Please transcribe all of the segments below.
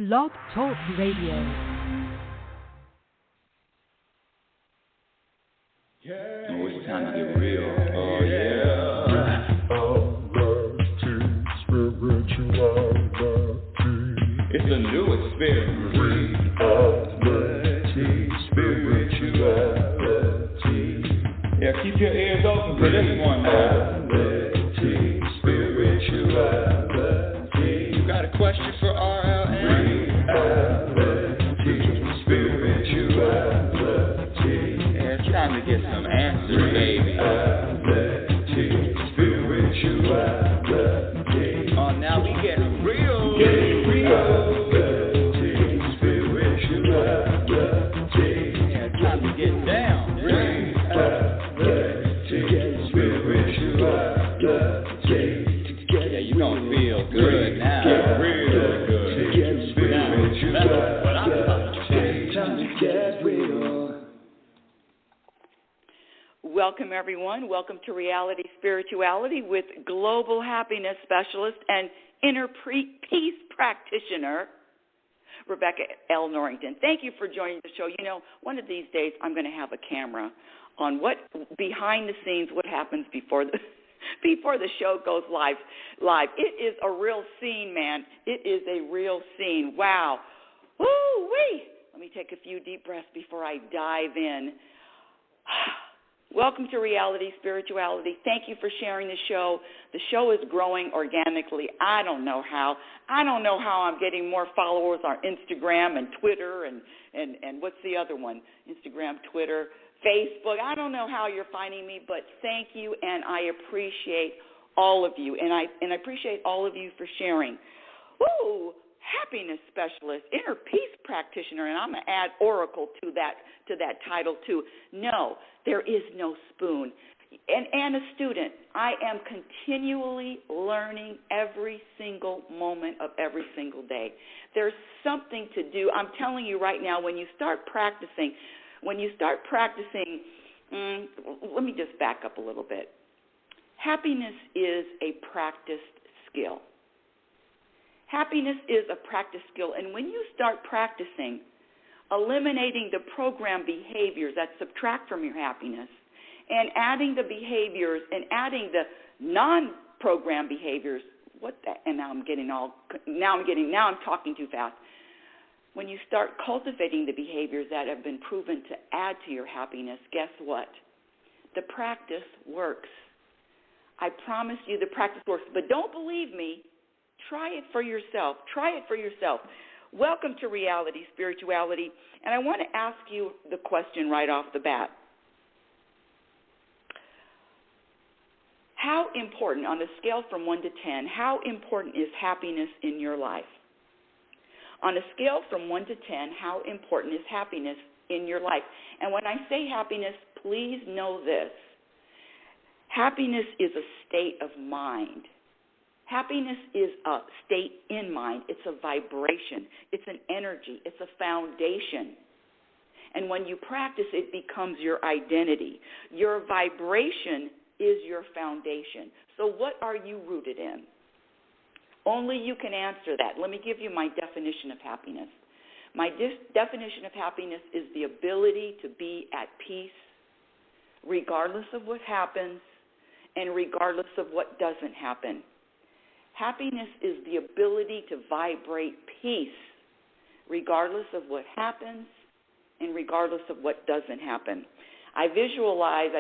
Blog Talk Radio. Oh, it's time to get real. Oh, yeah. It's a new experience. Spirituality. Yeah, keep your ears open for this one now. Spirituality. You got a question for RLN? Spirituality. Yeah, it's time to get some answers, baby. Spirituality. Oh, now we get real. Spirituality. Yeah, it's time to get down. Yeah, you're gonna feel good now. Real good. That's what I'm talking about. Time to get real. Welcome, everyone. Welcome to Reality Spirituality with Global Happiness Specialist and Inner Peace Practitioner, Rebecca L. Norrington. Thank you for joining the show. You know, one of these days I'm going to have a camera on what behind the scenes, what happens before the show goes live. It is a real scene, man. It is a real scene. Wow. Woo-wee. Let me take a few deep breaths before I dive in. Welcome to Reality Spirituality. Thank you for sharing the show. The show is growing organically. I don't know how. I'm getting more followers on Instagram and Twitter and what's the other one? Instagram, Twitter, Facebook. I don't know how you're finding me, but thank you, and I appreciate all of you, and I appreciate all of you for sharing. Woo! Happiness specialist, inner peace practitioner, and I'm going to add oracle to that title too. No, there is no spoon. And a student, I am continually learning every single moment of every single day. There's something to do. I'm telling you right now, when you start practicing, let me just back up a little bit. Happiness is a practiced skill. Happiness is a practice skill, and when you start practicing, eliminating the program behaviors that subtract from your happiness, and adding the behaviors and adding the non-program behaviors, now I'm talking too fast. When you start cultivating the behaviors that have been proven to add to your happiness, guess what? The practice works. I promise you the practice works, but don't believe me. Try it for yourself. Welcome to Reality Spirituality, and I want to ask you the question right off the bat. How important, on a scale from 1 to 10, how important is happiness in your life? On a scale from 1 to 10, how important is happiness in your life? And when I say happiness, please know this. Happiness is a state of mind. Happiness is a state in mind. It's a vibration. It's an energy. It's a foundation. And when you practice, it becomes your identity. Your vibration is your foundation. So what are you rooted in? Only you can answer that. Let me give you my definition of happiness. My definition of happiness is the ability to be at peace regardless of what happens and regardless of what doesn't happen. Happiness is the ability to vibrate peace regardless of what happens and regardless of what doesn't happen. I visualize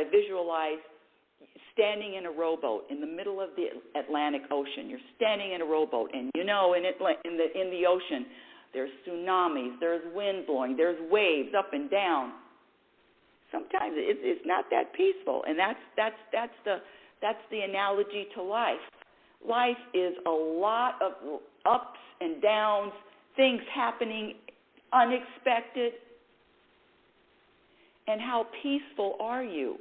standing in a rowboat in the middle of the Atlantic Ocean. You're standing in a rowboat, and you know in the ocean there's tsunamis, there's wind blowing, there's waves up and down. Sometimes it's not that peaceful, and that's the analogy to life. Life is a lot of ups and downs, things happening unexpected. And how peaceful are you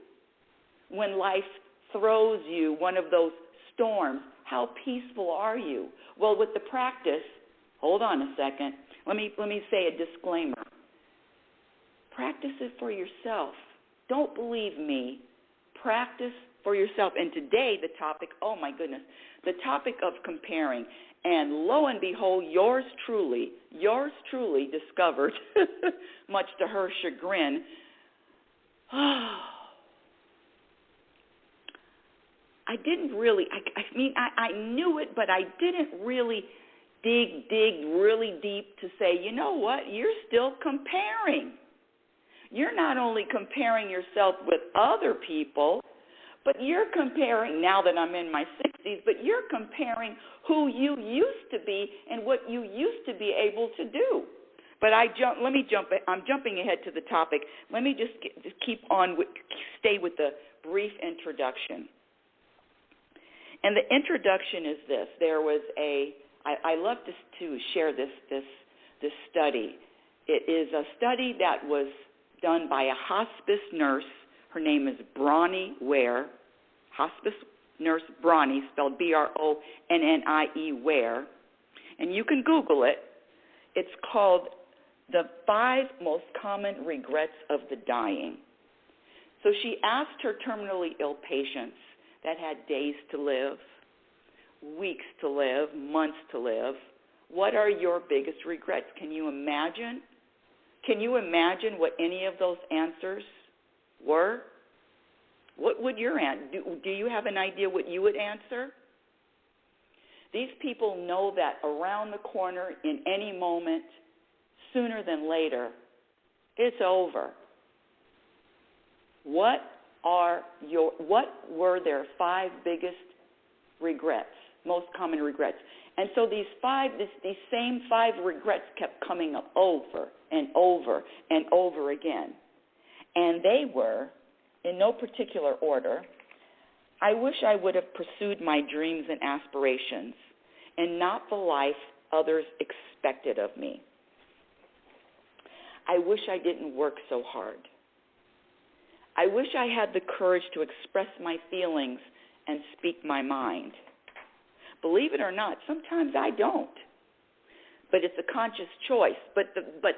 when life throws you one of those storms? How peaceful are you? Well, with the practice, hold on a second. Let me say a disclaimer. Practice it for yourself. Don't believe me. Practice for yourself. And today the topic, oh my goodness, the topic of comparing. And lo and behold, yours truly discovered, much to her chagrin, I didn't really, I knew it, but I didn't really dig really deep to say, you know what, you're still comparing. You're not only comparing yourself with other people, but you're comparing, now that I'm in my 60s, but you're comparing who you used to be and what you used to be able to do. But I'm jumping ahead to the topic. Let me just stay with the brief introduction. And the introduction is this. There was I love to share this study. It is a study that was done by a hospice nurse. Her name is Bronnie Ware. Hospice nurse Bronnie, spelled Bronnie Ware. And you can Google it. It's called The 5 Most Common Regrets of the Dying. So she asked her terminally ill patients that had days to live, weeks to live, months to live, what are your biggest regrets? Can you imagine? Can you imagine what any of those answers were? What would your answer? Do you have an idea what you would answer? These people know that around the corner, in any moment, sooner than later, it's over. What were their 5 biggest regrets, most common regrets? And so these same 5 regrets kept coming up over and over and over again. And they were, in no particular order, I wish I would have pursued my dreams and aspirations and not the life others expected of me. I wish I didn't work so hard. I wish I had the courage to express my feelings and speak my mind. Believe it or not, sometimes I don't. But it's a conscious choice. But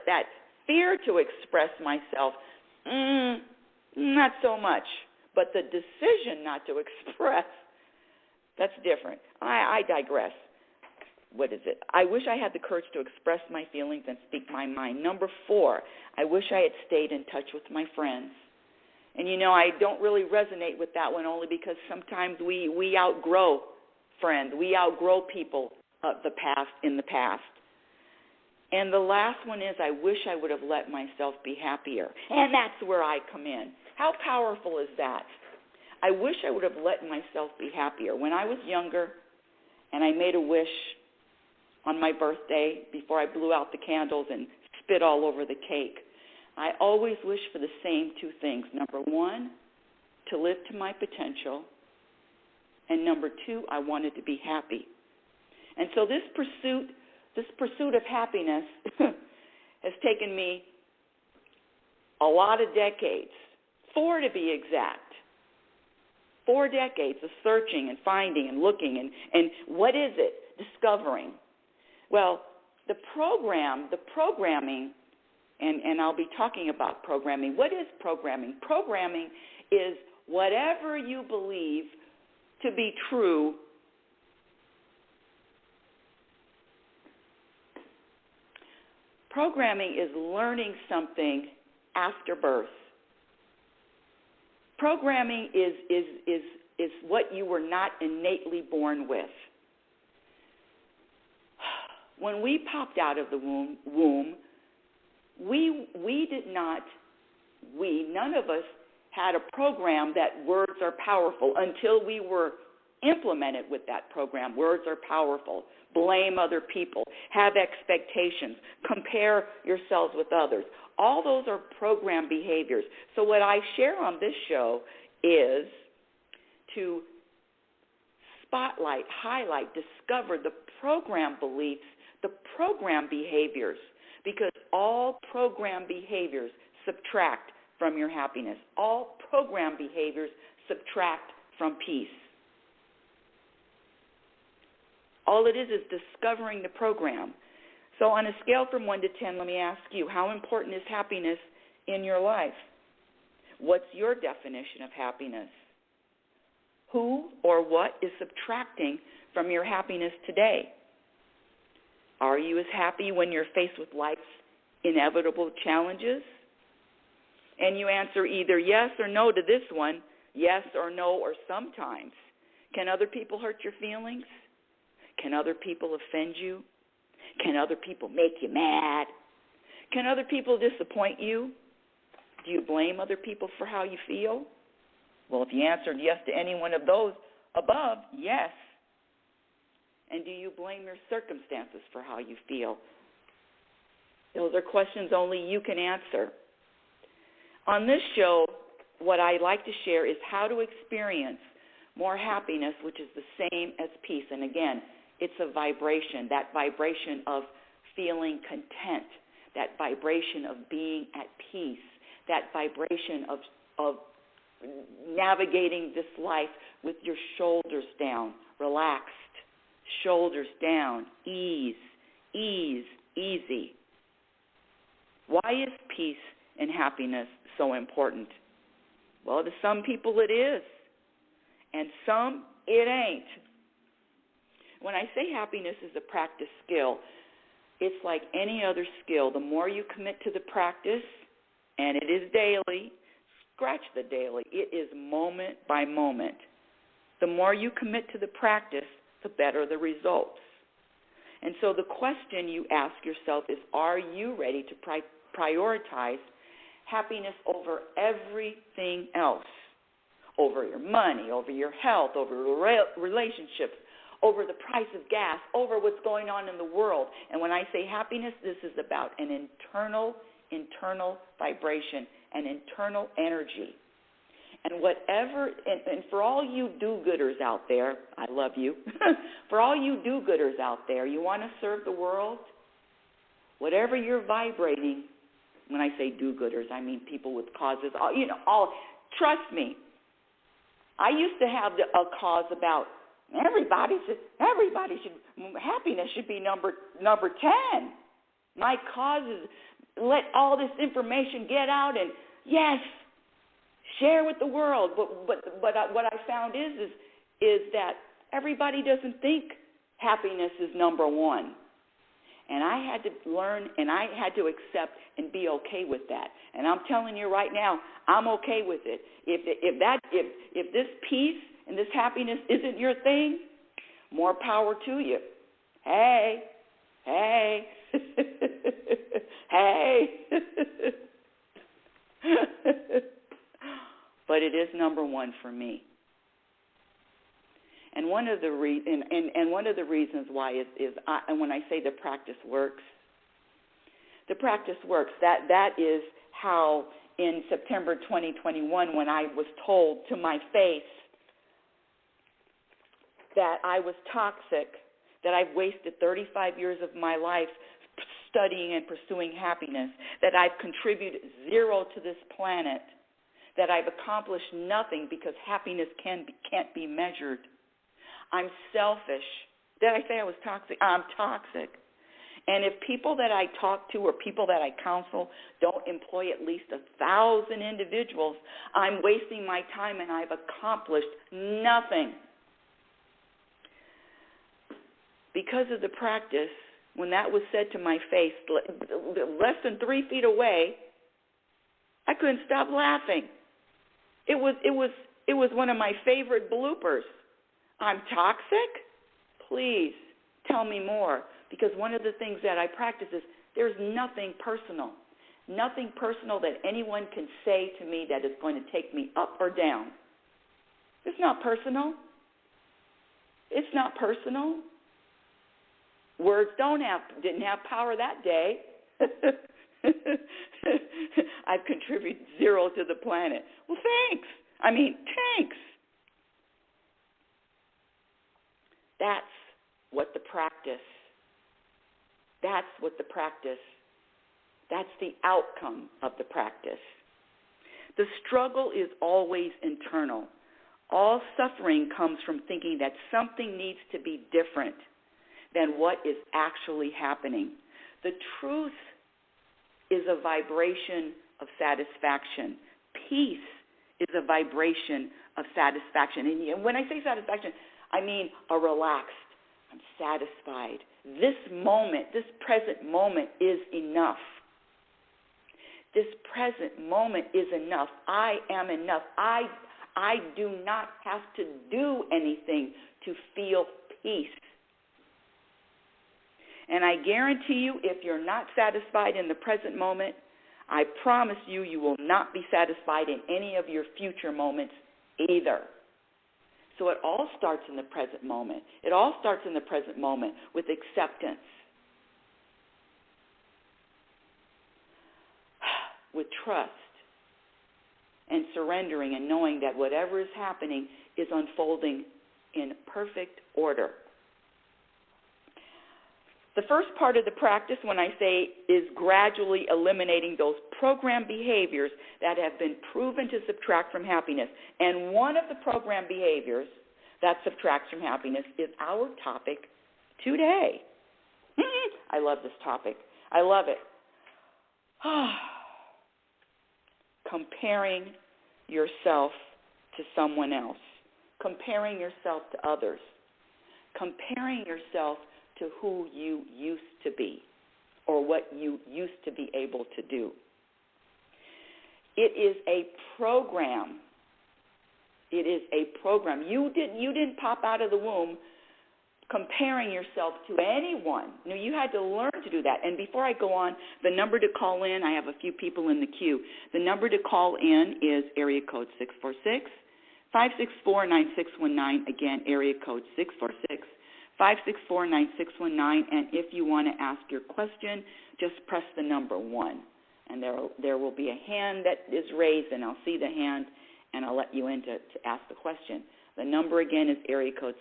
that fear to express myself, not so much. But the decision not to express, that's different. I digress. What is it? I wish I had the courage to express my feelings and speak my mind. Number 4, I wish I had stayed in touch with my friends. And, I don't really resonate with that one only because sometimes we outgrow friends. We outgrow people of in the past. And the last one is I wish I would have let myself be happier. And that's where I come in. How powerful is that? I wish I would have let myself be happier. When I was younger and I made a wish on my birthday before I blew out the candles and spit all over the cake, I always wish for the same 2 things. Number 1, to live to my potential. And number 2, I wanted to be happy. And so this pursuit of happiness has taken me a lot of decades, 4 to be exact. 4 decades of searching and finding and looking and what is it? Discovering. Well, the programming, and I'll be talking about programming. What is programming? Programming is whatever you believe to be true Programming is learning something after birth. Programming is what you were not innately born with. When we popped out of the womb, none of us had a program that words are powerful until we were implemented with that program. Words are powerful. Blame other people. Have expectations. Compare yourselves with others. All those are program behaviors. So what I share on this show is to spotlight, highlight, discover the program beliefs, the program behaviors, because all program behaviors subtract from your happiness. All program behaviors subtract from peace. All it is discovering the program. So on a scale from 1 to 10, let me ask you, how important is happiness in your life? What's your definition of happiness? Who or what is subtracting from your happiness today? Are you as happy when you're faced with life's inevitable challenges? And you answer either yes or no to this one, yes or no or sometimes. Can other people hurt your feelings? Can other people offend you? Can other people make you mad? Can other people disappoint you? Do you blame other people for how you feel? Well, if you answered yes to any one of those above, yes. And do you blame your circumstances for how you feel? Those are questions only you can answer. On this show, what I like to share is how to experience more happiness, which is the same as peace. And again, it's a vibration, that vibration of feeling content, that vibration of being at peace, that vibration of navigating this life with your shoulders down, relaxed, shoulders down, ease, easy. Why is peace and happiness so important? Well, to some people it is, and some it ain't. When I say happiness is a practice skill, it's like any other skill. The more you commit to the practice, and it is daily, scratch the daily, it is moment by moment. The more you commit to the practice, the better the results. And so the question you ask yourself is, are you ready to prioritize happiness over everything else? Over your money, over your health, over relationships, over the price of gas, over what's going on in the world. And when I say happiness, this is about an internal vibration, an internal energy. And whatever, and for all you do-gooders out there, I love you. For all you do-gooders out there, you want to serve the world, whatever you're vibrating, when I say do-gooders, I mean people with causes, trust me. I used to have a cause about happiness should be number 10. My cause is let all this information get out and, yes, share with the world. But what I found is that everybody doesn't think happiness is number one. And I had to learn and I had to accept and be okay with that. And I'm telling you right now, I'm okay with it. If this peace and this happiness isn't your thing, more power to you. Hey. Hey. But it is number one for me. And one of the reasons why is when I say the practice works. The practice works. That is how in September 2021, when I was told to my face that I was toxic, that I've wasted 35 years of my life studying and pursuing happiness, that I've contributed zero to this planet, that I've accomplished nothing because happiness can't be measured. I'm selfish. Did I say I was toxic? I'm toxic. And if people that I talk to or people that I counsel don't employ at least 1,000 individuals, I'm wasting my time and I've accomplished nothing. Because of the practice, when that was said to my face, less than 3 feet away, I couldn't stop laughing. It was one of my favorite bloopers. I'm toxic? Please tell me more. Because one of the things that I practice is there's nothing personal that anyone can say to me that is going to take me up or down. It's not personal. It's not personal. Words didn't have power that day. I've contributed zero to the planet. Well, thanks. Thanks. That's what the practice, that's the outcome of the practice. The struggle is always internal. All suffering comes from thinking that something needs to be different than what is actually happening. The truth is a vibration of satisfaction. Peace is a vibration of satisfaction. And when I say satisfaction, I mean a relaxed, I'm satisfied. This moment, this present moment is enough. This present moment is enough. I am enough. I do not have to do anything to feel peace. And I guarantee you, if you're not satisfied in the present moment, I promise you, you will not be satisfied in any of your future moments either. So it all starts in the present moment. It all starts in the present moment with acceptance, with trust, and surrendering and knowing that whatever is happening is unfolding in perfect order. The first part of the practice, when I say, is gradually eliminating those programmed behaviors that have been proven to subtract from happiness. And one of the programmed behaviors that subtracts from happiness is our topic today. I love this topic. I love it. Comparing yourself to someone else. Comparing yourself to others. Comparing yourself to who you used to be or what you used to be able to do. It is a program. It is a program. You didn't pop out of the womb comparing yourself to anyone. No, you had to learn to do that. And before I go on, the number to call in, I have a few people in the queue. The number to call in is area code 646-564-9619. Again, area code 646-564-9619, and if you want to ask your question, just press the number 1. And there will be a hand that is raised, and I'll see the hand, and I'll let you in to ask the question. The number again is area code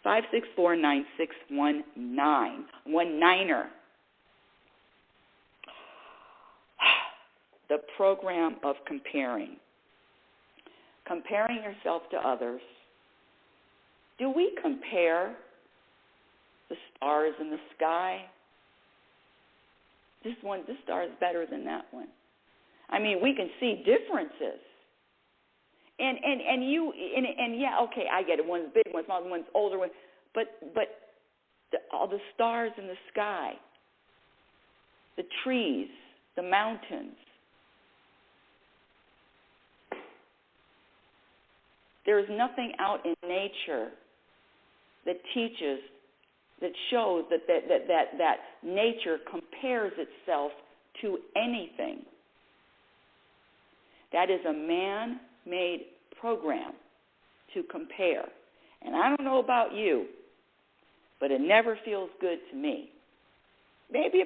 646-564-9619. 19er. The program of comparing. Comparing yourself to others. Do we compare the stars in the sky? This star is better than that one. I mean, we can see differences. And yeah, okay, I get it. One's big, one's small, one's older, but all the stars in the sky, the trees, the mountains. There is nothing out in nature that teaches, that shows that nature compares itself to anything. That is a man-made program to compare. And I don't know about you, but it never feels good to me. Maybe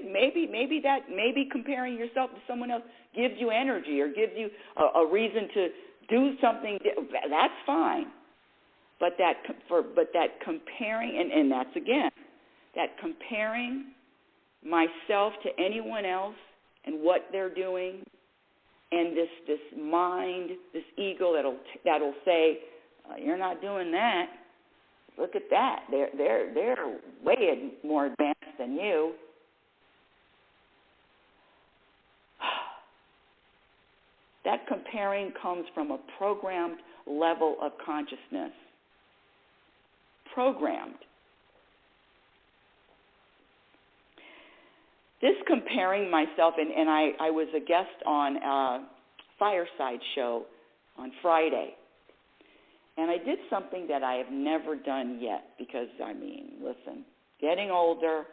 comparing yourself to someone else gives you energy or gives you a reason to do something. That's fine. But that comparing, and that's again, that comparing myself to anyone else and what they're doing, and this mind, this ego that'll say, you're not doing that. Look at that. They're way more advanced than you. That comparing comes from a programmed level of consciousness. Programmed. This comparing myself, and I was a guest on a Fireside show on Friday, and I did something that I have never done yet because, I mean, listen, getting older,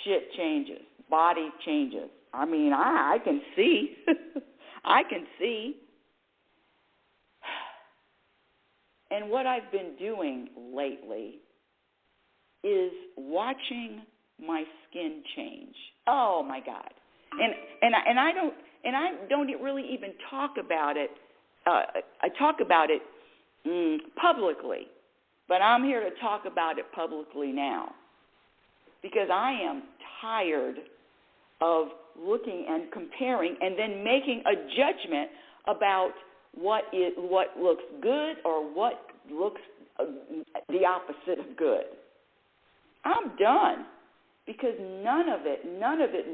shit changes, body changes. I mean, I can see. I can see. And what I've been doing lately is watching my skin change. Oh my God! And I don't really even talk about it. I talk about it publicly, but I'm here to talk about it publicly now because I am tired of looking and comparing and then making a judgment about what looks good or what looks the opposite of good. I'm done because none of it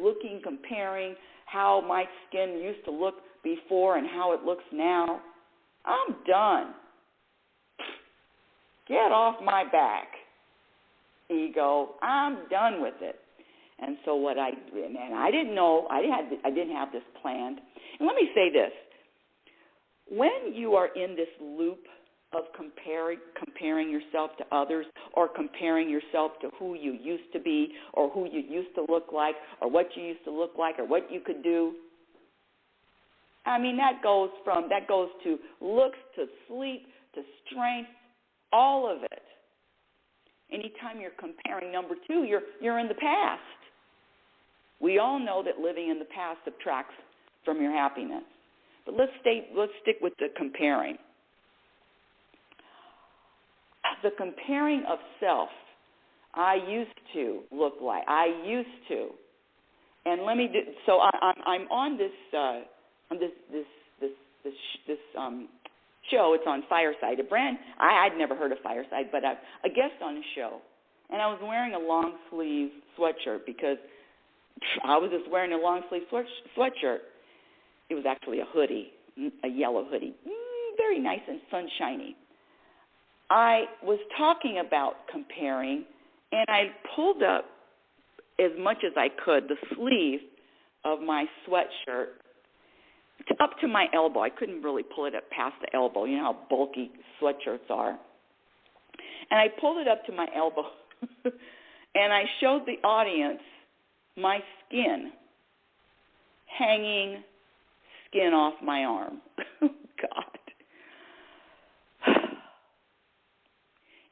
looking, comparing, how my skin used to look before and how it looks now. I'm done. Get off my back, ego. I'm done with it. And so I didn't know, I didn't have this planned. And let me say this. When you are in this loop of comparing yourself to others, or comparing yourself to who you used to be, or who you used to look like, or what you used to look like, or what you could do, I mean, that goes to looks, to sleep, to strength, all of it. Anytime you're comparing, number two, you're in the past. We all know that living in the past subtracts from your happiness. But let's stick with the comparing. The comparing of self. I used to look like. I used to. And let me do. So I'm on this show. It's on Fireside. I'd never heard of Fireside, but a guest on the show. And I was wearing a long sleeve sweatshirt because I was just wearing a long sleeve sweatshirt. It was actually a hoodie, a yellow hoodie, very nice and sunshiny. I was talking about comparing, and I pulled up as much as I could the sleeve of my sweatshirt up to my elbow. I couldn't really pull it up past the elbow. You know how bulky sweatshirts are. And I pulled it up to my elbow, and I showed the audience my skin, hanging skin off my arm. God.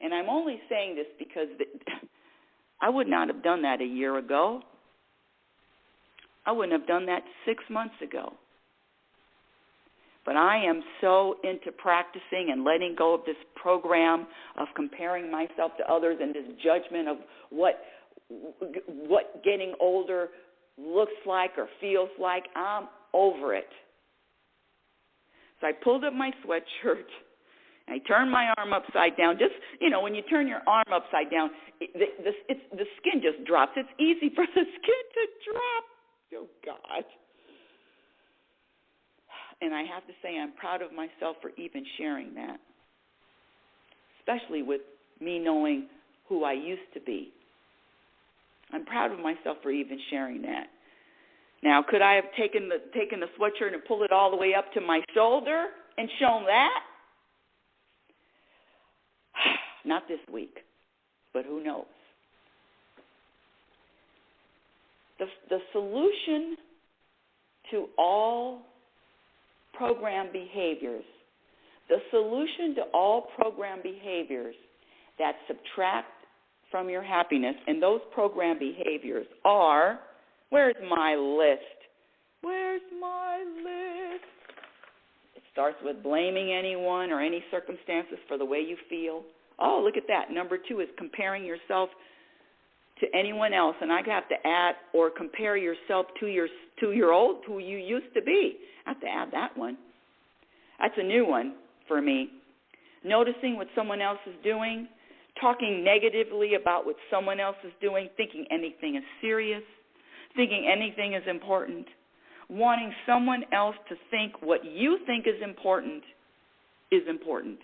And I'm only saying this because I would not have done that a year ago. I wouldn't have done that 6 months ago. But I am so into practicing and letting go of this program of comparing myself to others and this judgment of what getting older looks like or feels like. I'm over it. So I pulled up my sweatshirt. I turned my arm upside down. Just, when you turn your arm upside down, the skin just drops. It's easy for the skin to drop. Oh, God. And I have to say I'm proud of myself for even sharing that, especially with me knowing who I used to be. I'm proud of myself for even sharing that. Now, could I have taken the sweatshirt and pulled it all the way up to my shoulder and shown that? Not this week, but who knows? The solution to all program behaviors, that subtract from your happiness, and those program behaviors are, where's my list? It starts with blaming anyone or any circumstances for the way you feel. Oh, look at that. Number 2 is comparing yourself to anyone else, and I have to add or compare yourself to your old, who you used to be. I have to add that one. That's a new one for me. Noticing what someone else is doing, talking negatively about what someone else is doing, thinking anything is serious, thinking anything is important, wanting someone else to think what you think is important is important.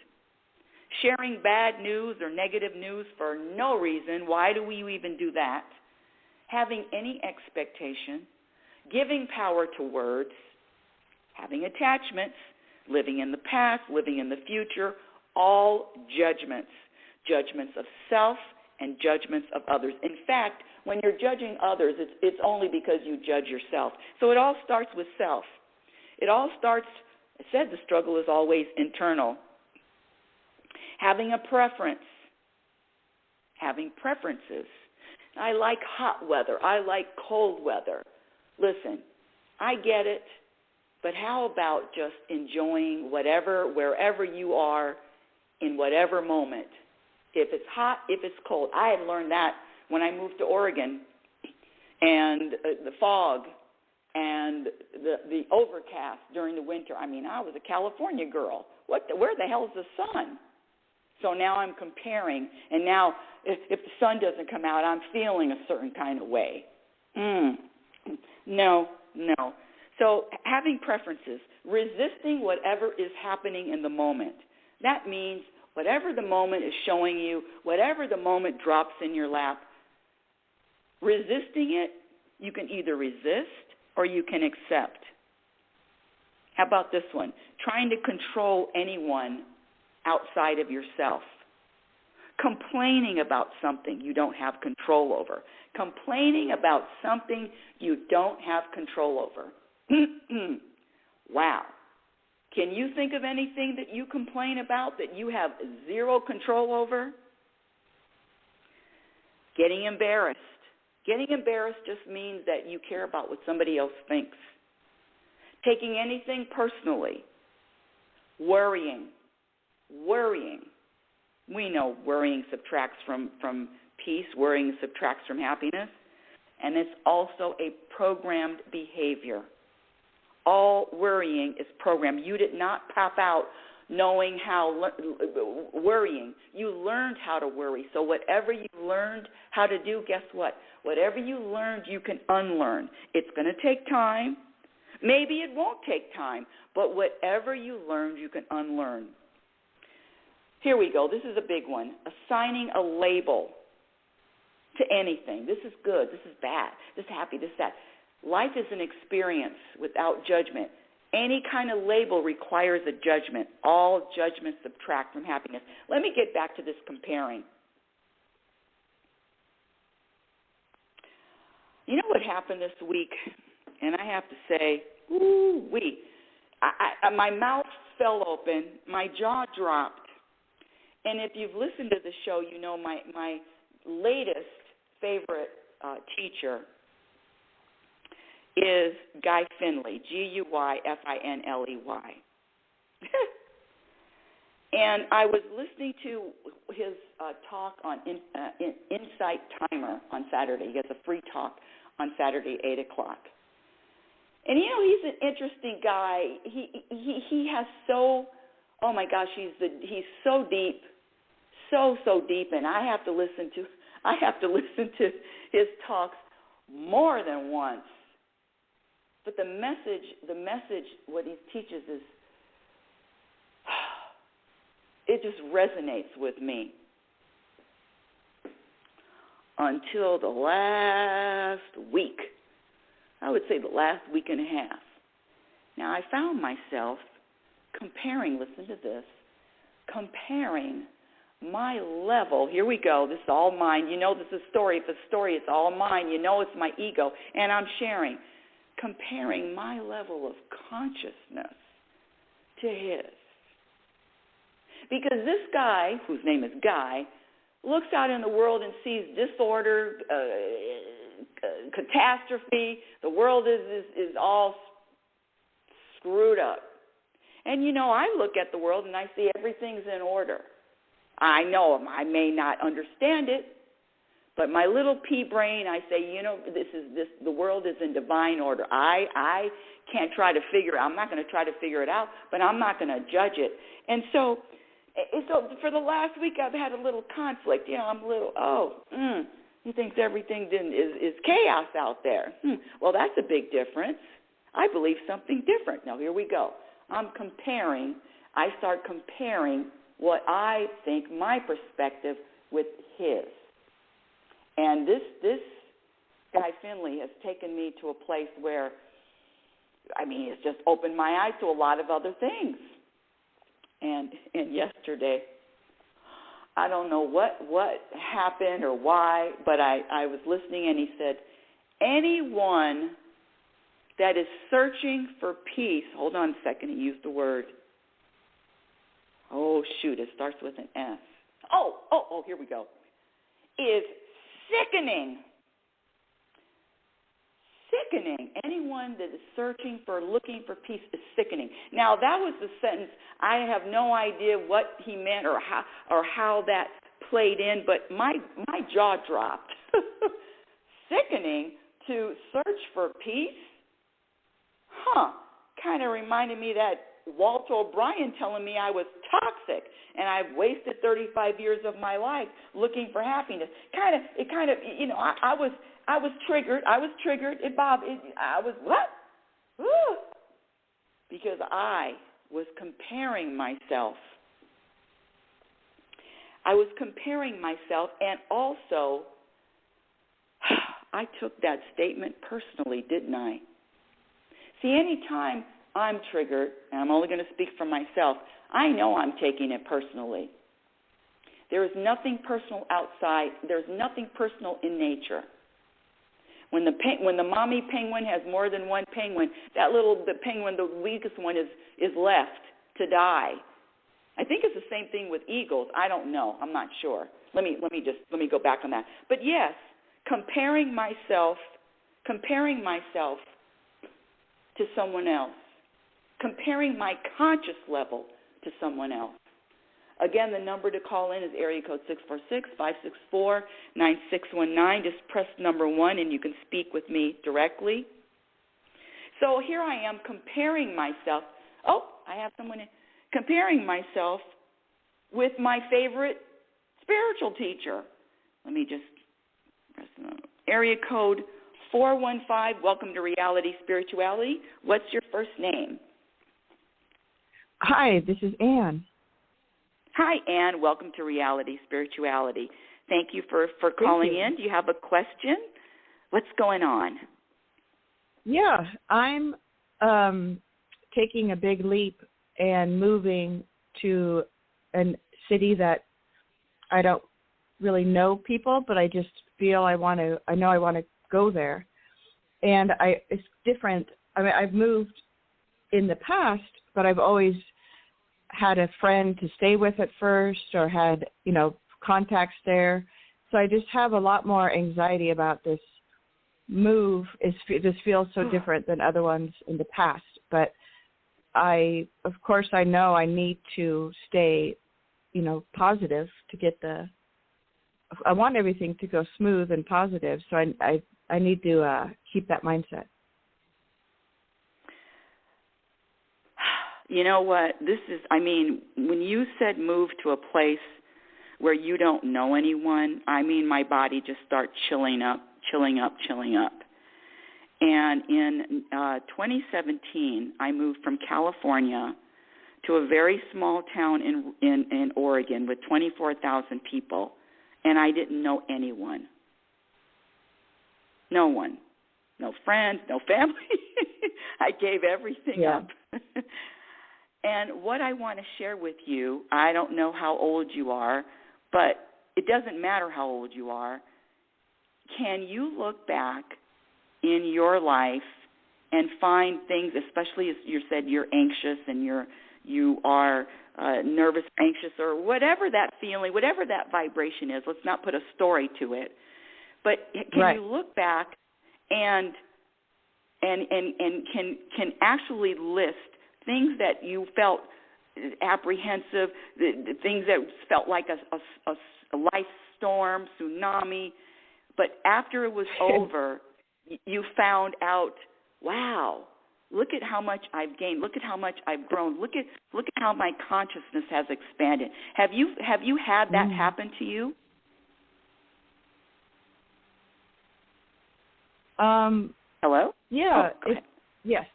Sharing bad news or negative news for no reason. Why do we even do that? Having any expectation, giving power to words, having attachments, living in the past, living in the future, all judgments. Judgments of self and judgments of others. In fact, when you're judging others, it's only because you judge yourself. So it all starts with self. I said the struggle is always internal. Having a preference, having preferences. I like hot weather. I like cold weather. Listen, I get it, but how about just enjoying wherever you are in whatever moment? If it's hot, if it's cold. I had learned that when I moved to Oregon, and the fog and the overcast during the winter. I mean, I was a California girl. Where the hell's the sun? So now I'm comparing, and now if the sun doesn't come out, I'm feeling a certain kind of way. No. So having preferences, resisting whatever is happening in the moment. That means whatever the moment is showing you, whatever the moment drops in your lap, resisting it, you can either resist or you can accept. How about this one? Trying to control anyone outside of yourself. Complaining about something you don't have control over. Complaining about something you don't have control over. Wow. Can you think of anything that you complain about that you have zero control over? Getting embarrassed. Getting embarrassed just means that you care about what somebody else thinks. Taking anything personally. Worrying. We know worrying subtracts from peace. Worrying subtracts from happiness. And it's also a programmed behavior. All worrying is programmed. You did not pop out knowing how worrying. You learned how to worry. So whatever you learned how to do, guess what? Whatever you learned, you can unlearn. It's going to take time. Maybe it won't take time. But whatever you learned, you can unlearn. Here we go. This is a big one. Assigning a label to anything. This is good. This is bad. This is happy. This is sad. Life is an experience without judgment. Any kind of label requires a judgment. All judgments subtract from happiness. Let me get back to this comparing. You know what happened this week? And I have to say, ooh-wee. My mouth fell open. My jaw dropped. And if you've listened to the show, you know my latest favorite teacher is Guy Finley, Guyfinley. And I was listening to his talk on Insight Timer on Saturday. He has a free talk on Saturday, 8 o'clock. And, you know, he's an interesting guy. He has so, oh, my gosh, he's so deep, so deep, and I have to listen to his talks more than once. But the message, what he teaches is, it just resonates with me. Until the last week, I would say the last week and a half. Now, I found myself comparing, listen to this, comparing my level. Here we go. This is all mine. You know this is a story. If it's a story, it's all mine. You know it's my ego, and I'm sharing. Comparing my level of consciousness to his. Because this guy, whose name is Guy, looks out in the world and sees disorder, catastrophe. The world is all screwed up. And, you know, I look at the world and I see everything's in order. I know I may not understand it, but my little pea brain, I say, you know, the world is in divine order. I can't try to figure it out. I'm not going to try to figure it out, but I'm not going to judge it. And so for the last week, I've had a little conflict. You know, I'm a little, he thinks everything is chaos out there. Well, that's a big difference. I believe something different. Now, here we go. I start comparing what I think, my perspective, with his. And this Guy Finley has taken me to a place where, I mean, it's just opened my eyes to a lot of other things. And yesterday, I don't know what happened or why, but I was listening and he said, anyone that is searching for peace, hold on a second, he used the word, oh, shoot, it starts with an S. Oh, here we go, is sickening. Sickening. Anyone that is looking for peace is sickening. Now, that was the sentence. I have no idea what he meant or how that played in, but my jaw dropped. Sickening to search for peace? Kind of reminded me that Walter O'Brien telling me I was toxic and I've wasted 35 years of my life looking for happiness. It kind of, you know, I was triggered. I was what? because I was comparing myself. And also, I took that statement personally, didn't I? See, anytime I'm triggered, and I'm only going to speak for myself, I know I'm taking it personally. There is nothing personal outside. There's nothing personal in nature. When the mommy penguin has more than one penguin, the penguin, the weakest one, is left to die. I think it's the same thing with eagles. I don't know. I'm not sure. Let me go back on that. But yes, comparing myself to someone else, comparing my conscious level to someone else. Again, the number to call in is area code 646-564-9619. Just press number 1 and you can speak with me directly. So here I am comparing myself. Oh, I have someone in. Comparing myself with my favorite spiritual teacher. Let me just press area code 415. Welcome to Reality Spirituality. What's your first name? Hi, this is Ann. Hi, Ann. Welcome to Reality Spirituality. Thank you for calling in. Do you have a question? What's going on? Yeah, I'm taking a big leap and moving to a city that I don't really know people, but I just feel I want to go there. And it's different. I mean, I've moved in the past, but I've always had a friend to stay with at first or had, contacts there. So I just have a lot more anxiety about this move. This feels so different than other ones in the past. But I know I need to stay, positive to get I want everything to go smooth and positive. So I need to keep that mindset. You know what? When you said move to a place where you don't know anyone, my body just starts chilling up. And in 2017, I moved from California to a very small town in Oregon with 24,000 people, and I didn't know anyone. No one. No friends, no family. I gave everything up. And what I want to share with you, I don't know how old you are, but it doesn't matter how old you are. Can you look back in your life and find things, especially as you said you're anxious and you are nervous, anxious, or whatever that feeling, whatever that vibration is, let's not put a story to it. But can you look back and can actually list things that you felt apprehensive, the things that felt like a life storm, tsunami, but after it was over, you found out, wow, look at how much I've gained, look at how much I've grown, look at how my consciousness has expanded. Have you had that happen to you? Hello? Yeah. Oh, yes.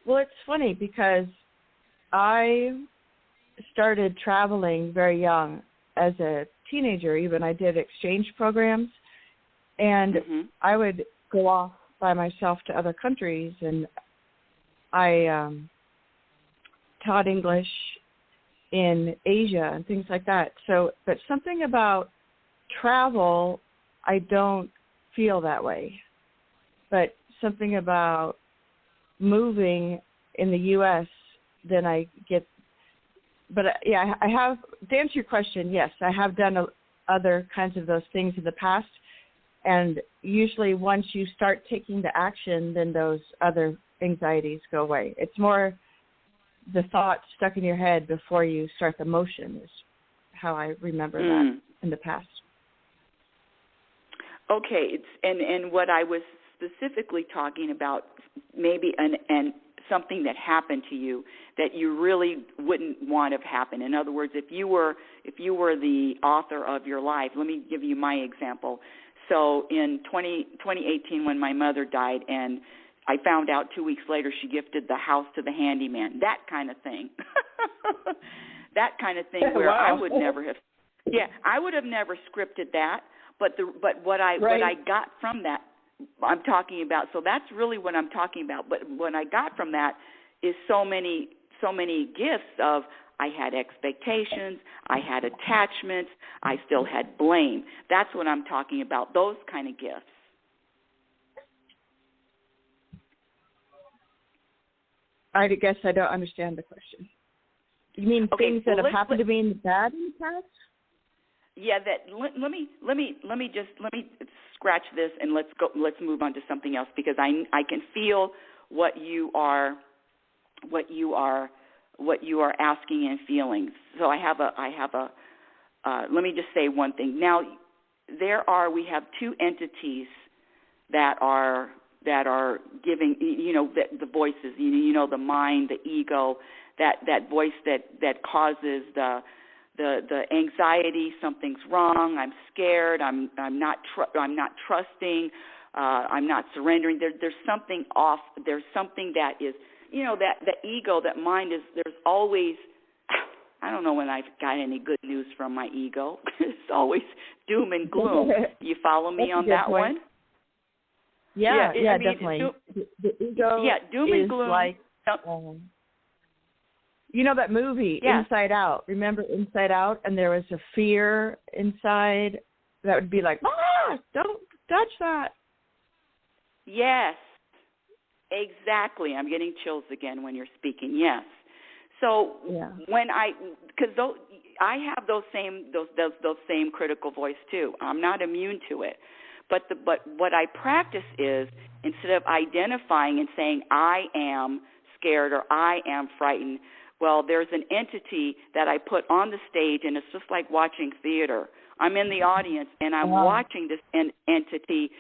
Well, it's funny because I started traveling very young. As a teenager, even, I did exchange programs, and I would go off by myself to other countries, and I taught English in Asia and things like that. So, but something about travel, I don't feel that way. But something about moving in the U.S., then I get. But I have, to answer your question, yes, I have done other kinds of those things in the past. And usually once you start taking the action, then those other anxieties go away. It's more the thought stuck in your head before you start the motion is how I remember that in the past. Okay, and what I was specifically talking about, maybe an something that happened to you that you really wouldn't want to have happened. In other words, if you were the author of your life, let me give you my example. So in 2018, when my mother died, and I found out 2 weeks later she gifted the house to the handyman, that kind of thing. That kind of thing where wow. I would never have, I would have never scripted that. But what I got from that, I'm talking about. So that's really what I'm talking about. But what I got from that is so many gifts of, I had expectations, I had attachments, I still had blame. That's what I'm talking about, those kind of gifts. I guess I don't understand the question. You mean things that have happened to me in the bad in the past? Yeah, let me scratch this and let's move on to something else, because I can feel what you are asking and feeling. So I have a let me just say one thing. Now we have two entities that are giving, the voices, the mind, the ego, that voice that causes the anxiety, something's wrong, I'm scared, I'm not trusting, I'm not surrendering. There's something off. There's something that is, that the ego, that mind is. There's always, I don't know when I've got any good news from my ego. It's always doom and gloom. You follow me on that one? Yeah, definitely. The ego doom and is gloom. Like, that movie, Inside Out. Remember Inside Out? And there was a fear inside that would be like, don't touch that. Yes, exactly. I'm getting chills again when you're speaking. Yes. So when because I have those same critical voice too. I'm not immune to it. But what I practice is, instead of identifying and saying I am scared or I am frightened, well, there's an entity that I put on the stage, and it's just like watching theater. I'm in the audience, and I'm watching this entity,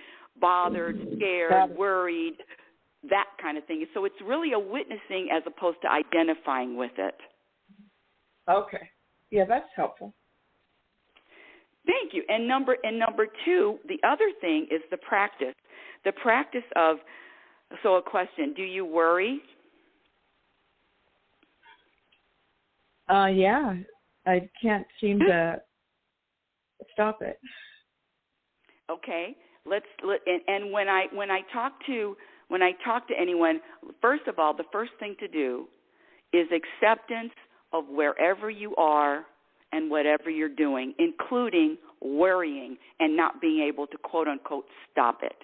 bothered, scared, worried, that kind of thing. So it's really a witnessing as opposed to identifying with it. Okay. Yeah, that's helpful. Thank you. And number two, the other thing is the practice. The practice of, so a question, do you worry? Yeah. I can't seem to stop it. Okay. And when I talk to anyone, first of all, the first thing to do is acceptance of wherever you are and whatever you're doing, including worrying and not being able to, quote unquote, stop it.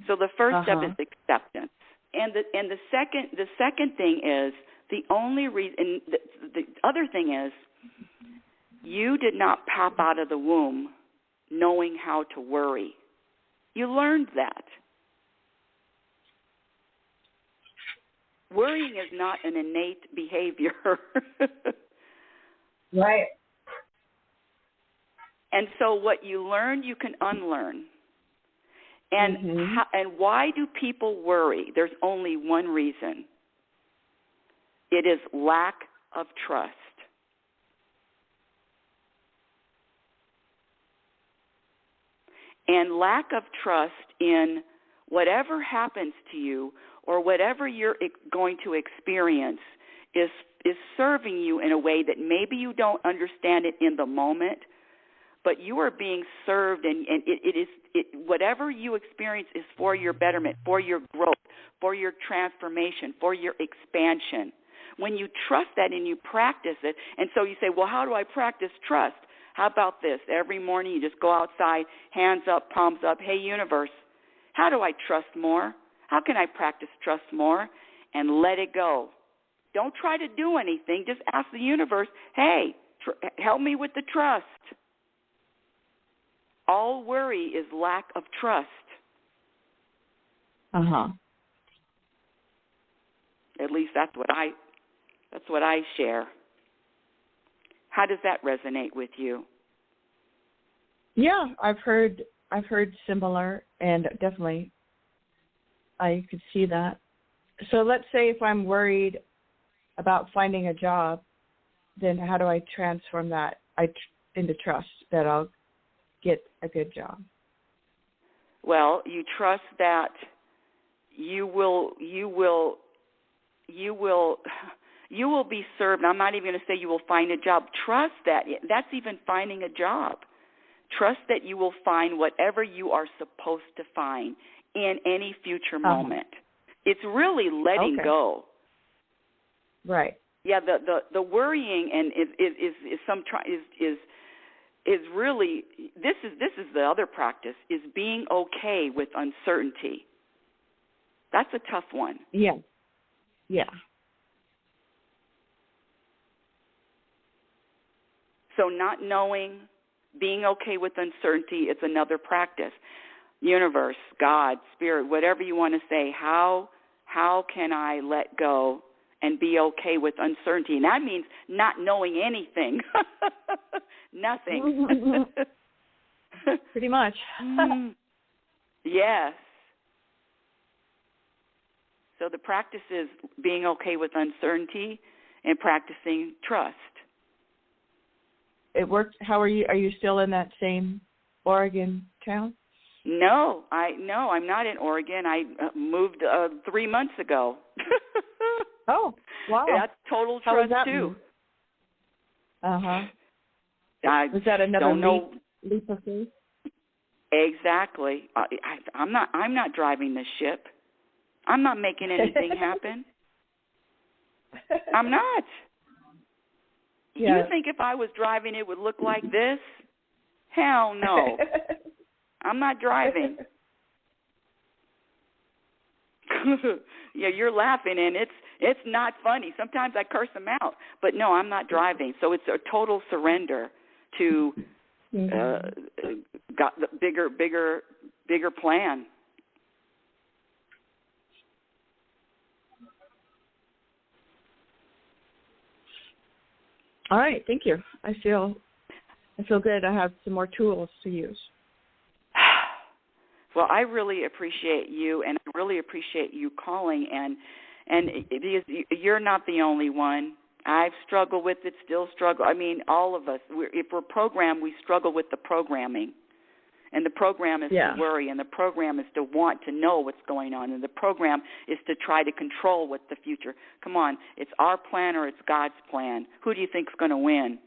So the first step is acceptance. And the second thing is, the only reason, the other thing is, you did not pop out of the womb knowing how to worry. You learned that. Worrying is not an innate behavior. Right. And so what you learn, you can unlearn. And and why do people worry? There's only one reason. It is lack of trust. And lack of trust in whatever happens to you or whatever you're going to experience is serving you in a way that maybe you don't understand it in the moment, but you are being served, and whatever you experience is for your betterment, for your growth, for your transformation, for your expansion. When you trust that and you practice it, and so you say, well, how do I practice trust? How about this? Every morning you just go outside, hands up, palms up, hey, universe, how do I trust more? How can I practice trust more? And let it go. Don't try to do anything. Just ask the universe, hey, help me with the trust. All worry is lack of trust. At least that's what I share. How does that resonate with you? Yeah, I've heard similar, and definitely I could see that. So let's say if I'm worried about finding a job, then how do I transform that into trust that I'll get a good job? Well, you trust that you will be served. I'm not even going to say you will find a job. Trust that. That's even finding a job. Trust that you will find whatever you are supposed to find in any future moment. It's really letting go. Right. Yeah. The worrying and is really this is the other practice, is being okay with uncertainty. That's a tough one. Yeah. Yeah. So not knowing, being okay with uncertainty is another practice. Universe, God, Spirit, whatever you want to say, how can I let go and be okay with uncertainty? And that means not knowing anything. Nothing. Pretty much. Yes. So the practice is being okay with uncertainty and practicing trust. It worked. How are you? Are you still in that same Oregon town? No, I'm not in Oregon. I moved 3 months ago. Oh, wow. That's total trust too. Was that another leap of faith? Exactly. I'm not driving this ship. I'm not making anything happen. I'm not. Yeah. You think if I was driving it would look like this? Hell no. I'm not driving. Yeah, you're laughing, and it's not funny. Sometimes I curse them out, but no, I'm not driving. So it's a total surrender to got the bigger plan. All right, thank you. I feel good. I have some more tools to use. Well, I really appreciate you, and I really appreciate you calling, and you're not the only one. I've struggled with it, still struggle. I mean, all of us. If we're programmed, we struggle with the programming, and the program is to worry, and the program is to want to know what's going on, and the program is to try to control what the future. Come on, it's our plan or it's God's plan. Who do you think's going to win?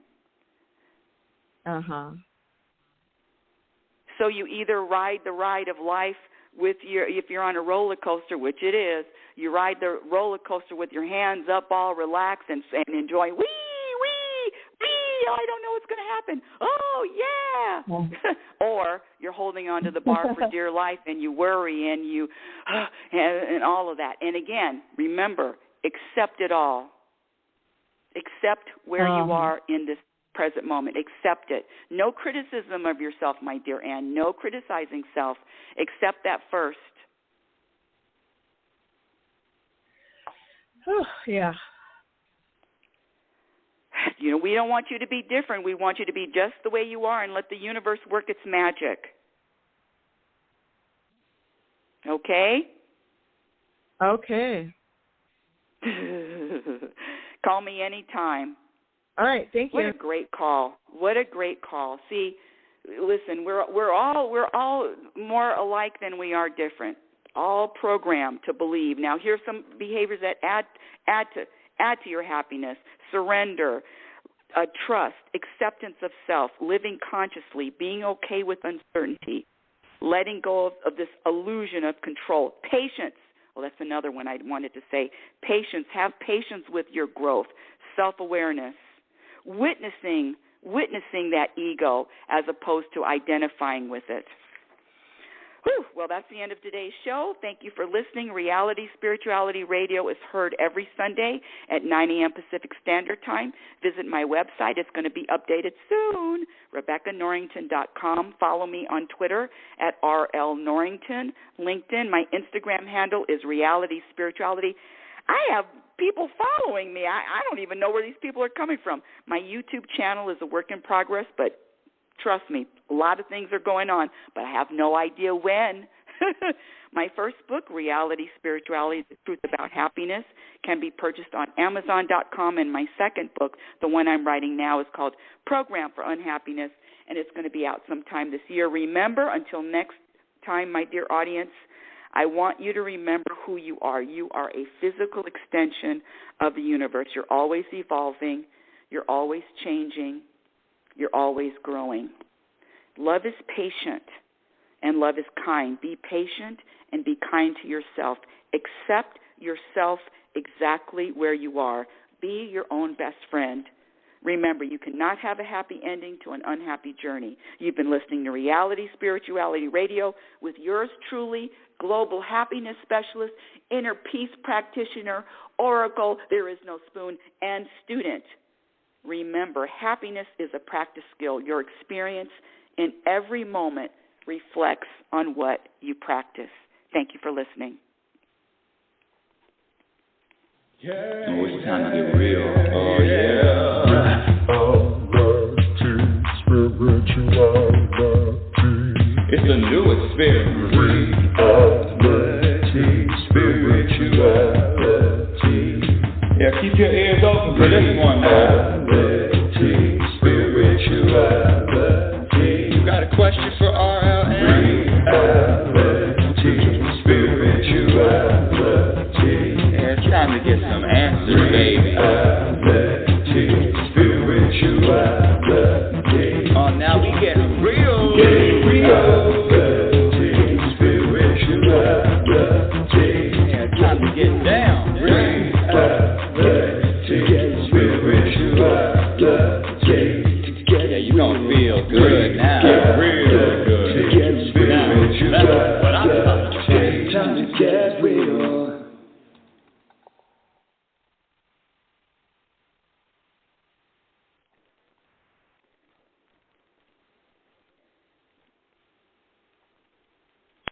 So you either ride the ride of life with if you're on a roller coaster, which it is, you ride the roller coaster with your hands up, all relaxed and enjoy. Wee, wee, wee! Oh, I don't know what's going to happen. Oh yeah! Or you're holding onto the bar for dear life, and you worry and you and all of that. And again, remember, accept it all. Accept where you are in this present moment. Accept it. No criticism of yourself, my dear Ann. No criticizing self. Accept that first. Yeah. You know, we don't want you to be different. We want you to be just the way you are and let the universe work its magic. Okay? Okay. Call me anytime. All right, thank you. What a great call. What a great call. See, listen, we're all more alike than we are different. All programmed to believe. Now, here's some behaviors that add to your happiness. Surrender, trust, acceptance of self, living consciously, being okay with uncertainty, letting go of this illusion of control. Patience. Well, that's another one I wanted to say. Patience. Have patience with your growth. Self-awareness. Witnessing that ego as opposed to identifying with it. Whew. Well, that's the end of today's show. Thank you for listening. Reality Spirituality Radio is heard every Sunday at 9 a.m. Pacific Standard Time. Visit my website. It's going to be updated soon, RebeccaNorrington.com. Follow me on Twitter at RLNorrington. LinkedIn, my Instagram handle is Reality Spirituality. I have people following me. I don't even know where these people are coming from. My YouTube channel is a work in progress, but trust me, a lot of things are going on, but I have no idea when. My first book, Reality Spirituality, The Truth About Happiness, can be purchased on Amazon.com, and my second book, the one I'm writing now, is called Program for Unhappiness, and it's going to be out sometime this year. Remember, until next time, my dear audience, I want you to remember who you are. You are a physical extension of the universe. You're always evolving. You're always changing. You're always growing. Love is patient and love is kind. Be patient and be kind to yourself. Accept yourself exactly where you are. Be your own best friend. Remember, you cannot have a happy ending to an unhappy journey. You've been listening to Reality Spirituality Radio with yours truly, global happiness specialist, inner peace practitioner, oracle, there is no spoon, and student. Remember, happiness is a practice skill. Your experience in every moment reflects on what you practice. Thank you for listening. Oh, it's time to get real. Oh, yeah. It's the new experience. Yeah, keep your ears open for this one, man. You got a question for RLN? Yeah, it's time to get some answers, baby. Oh, now we getting real. Yeah, it's time to get down. Yeah, you gonna feel good.